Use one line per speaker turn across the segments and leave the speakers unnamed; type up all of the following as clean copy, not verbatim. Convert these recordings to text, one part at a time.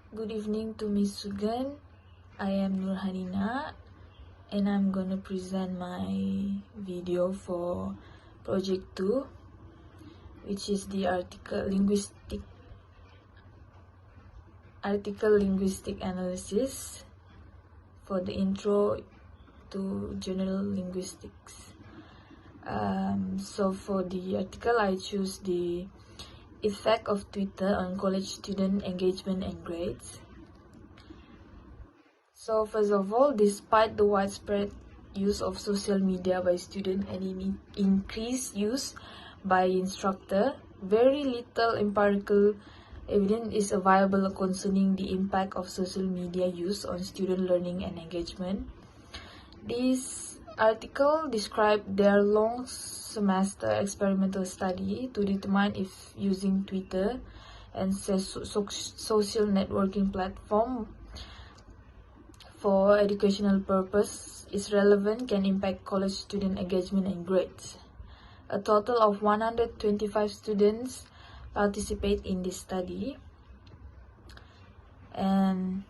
Good evening to Miss Sugan. I am Nurhanina and I'm gonna present my video for project 2, which is the article linguistic analysis for the intro to general linguistics. So for the article, I choose the effect of Twitter on college student engagement and grades. So first of all, despite the widespread use of social media by students and increased use by instructor, very little empirical evidence is available concerning the impact of social media use on student learning and engagement. This article describes their long semester experimental study to determine if using Twitter and social networking platform for educational purpose is relevant can impact college student engagement and grades. A total of 125 students participate in this study, and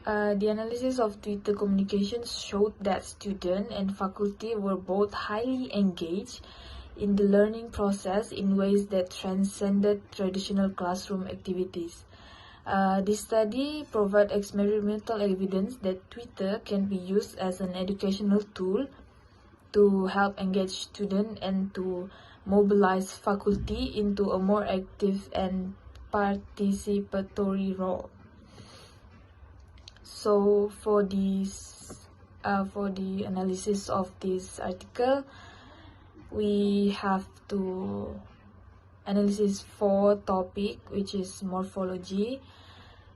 the analysis of Twitter communications showed that students and faculty were both highly engaged in the learning process in ways that transcended traditional classroom activities. This study provides experimental evidence that Twitter can be used as an educational tool to help engage students and to mobilize faculty into a more active and participatory role. So for the analysis of this article, we have to analysis 4 topic, which is morphology,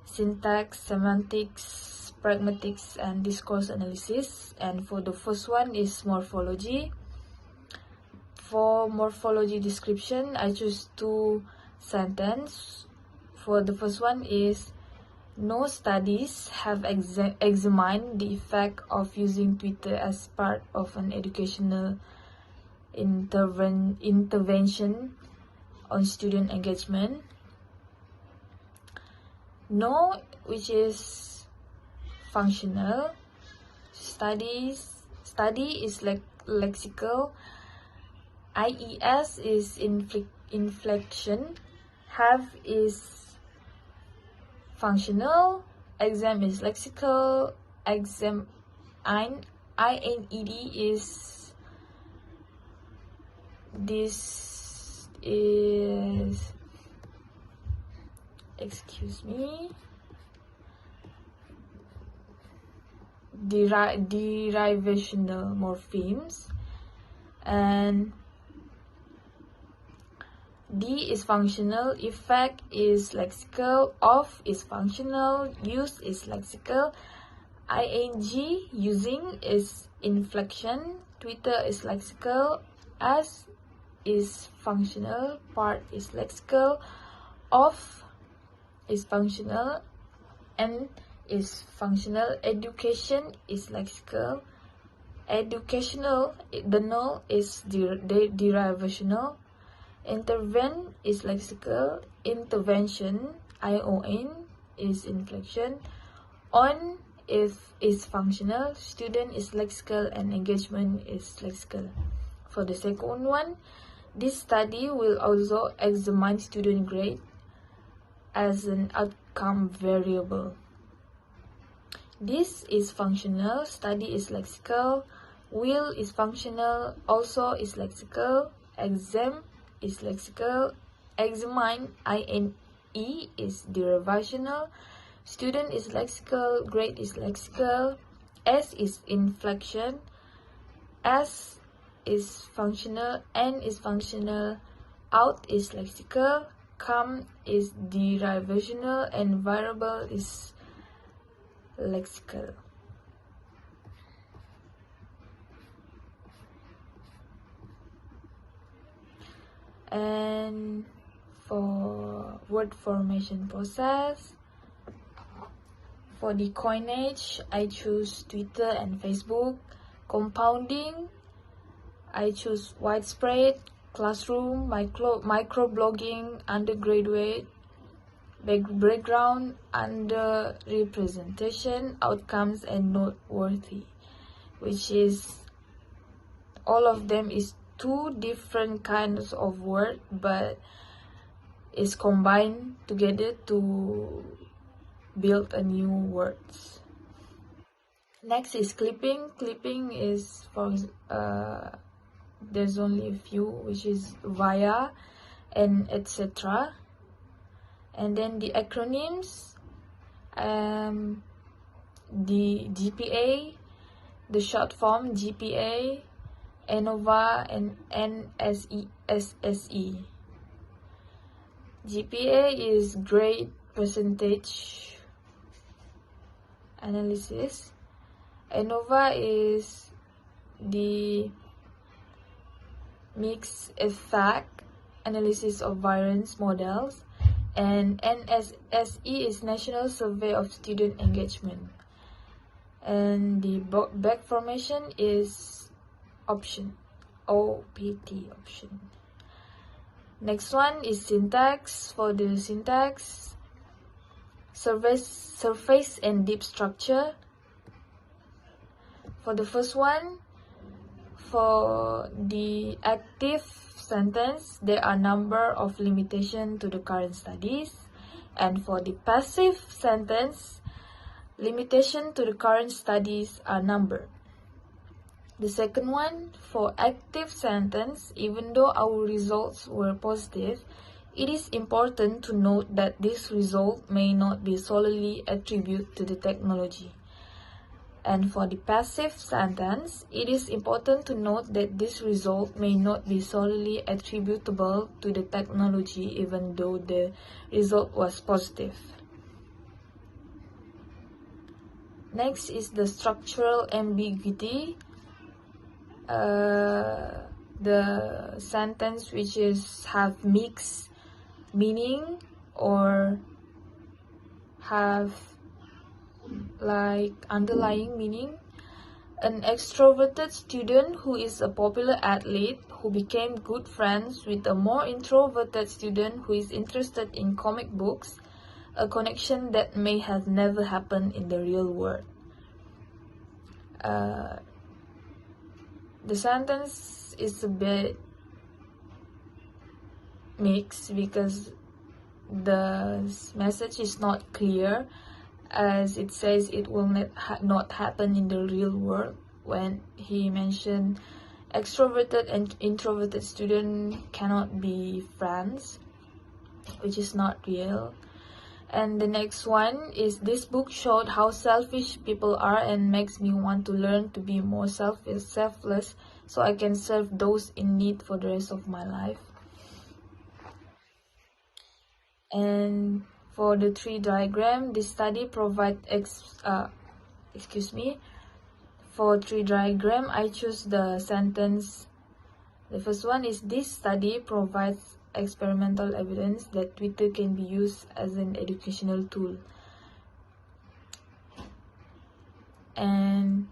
syntax, semantics, pragmatics, and discourse analysis. And for the first one is morphology. For morphology description, I choose 2 sentences. For the first one is, no studies have examined the effect of using Twitter as part of an educational intervention on student engagement. No, which is functional. Study is lexical. IES is inflection. Have is functional. Exam is lexical. Exam INED is derivational morphemes, and D is functional. Effect is lexical. Of is functional. Use is lexical. ING using is inflection. Twitter is lexical. As is functional. Part is lexical. Of is functional. N is functional. Education is lexical. Educational, the null is derivational. Intervene is lexical. Intervention, ION, is inflection. On is functional. Student is lexical, and engagement is lexical. For the second one, this study will also examine student grade as an outcome variable. This is functional. Study is lexical. Will is functional. Also is lexical. Exam is lexical. Examine, INE, is derivational. Student is lexical. Grade is lexical. S is inflection. S is functional. N is functional. Out is lexical. Come is derivational, and variable is lexical. And for word formation process, for the coinage, I choose Twitter and Facebook. Compounding, I choose widespread, classroom, microblogging, undergraduate. background, underrepresentation, outcomes, and noteworthy, which is all of them is two different kinds of word, but is combined together to build a new words. Next is clipping. Clipping is for there's only a few, which is via and etc. And then the acronyms, the GPA, the short form GPA, ANOVA, and NSE. GPA is grade percentage analysis. ANOVA is the mixed effect analysis of variance models, and NSE is National Survey of Student Engagement. And the back formation is option, OPT option. Next one is syntax. For the syntax, surface and deep structure. For the first one, for the active sentence, there are number of limitations to the current studies, and for the passive sentence, limitation to the current studies are numbered. The second one, for active sentence, even though our results were positive, it is important to note that this result may not be solely attributed to the technology. And for the passive sentence, it is important to note that this result may not be solely attributable to the technology, even though the result was positive. Next is the structural ambiguity. The sentence which have mixed meaning or have like underlying meaning. An extroverted student who is a popular athlete who became good friends with a more introverted student who is interested in comic books, a connection that may have never happened in the real world. The sentence is a bit mixed because the message is not clear, as it says it will not happen in the real world when he mentioned extroverted and introverted student cannot be friends, which is not real. And the next one is, this book showed how selfish people are and makes me want to learn to be more selfless so I can serve those in need for the rest of my life. And for the tree diagram, this study provides for tree diagram, I choose the sentence. The first one is, this study provides experimental evidence that Twitter can be used as an educational tool. And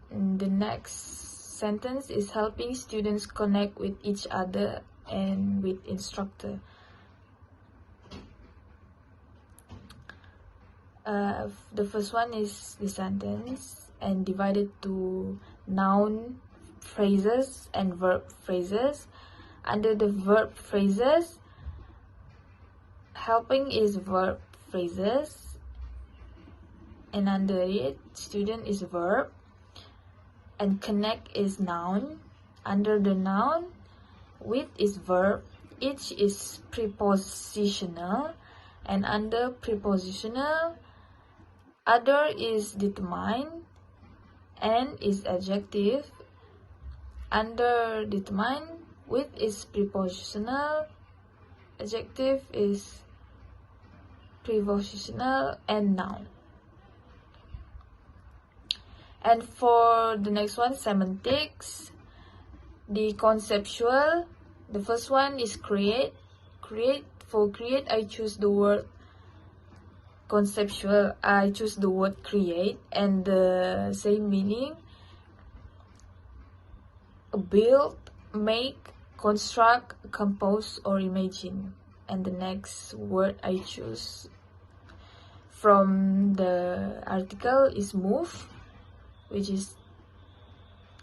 the next sentence is, helping students connect with each other and with instructor. The first one is the sentence and divided to noun phrases and verb phrases. Under the verb phrases, helping is verb phrases, and under it, student is verb, and connect is noun. Under the noun, with is verb, each is prepositional, and under prepositional, other is determined, and is adjective. Under determined, with is prepositional, adjective is prepositional, and noun. And for the next one, semantics, the conceptual, the first one is create. For create, I choose the word conceptual, I choose the word create, and the same meaning, build, make, construct, compose, or imagine. and the next word I choose from the article is move, which is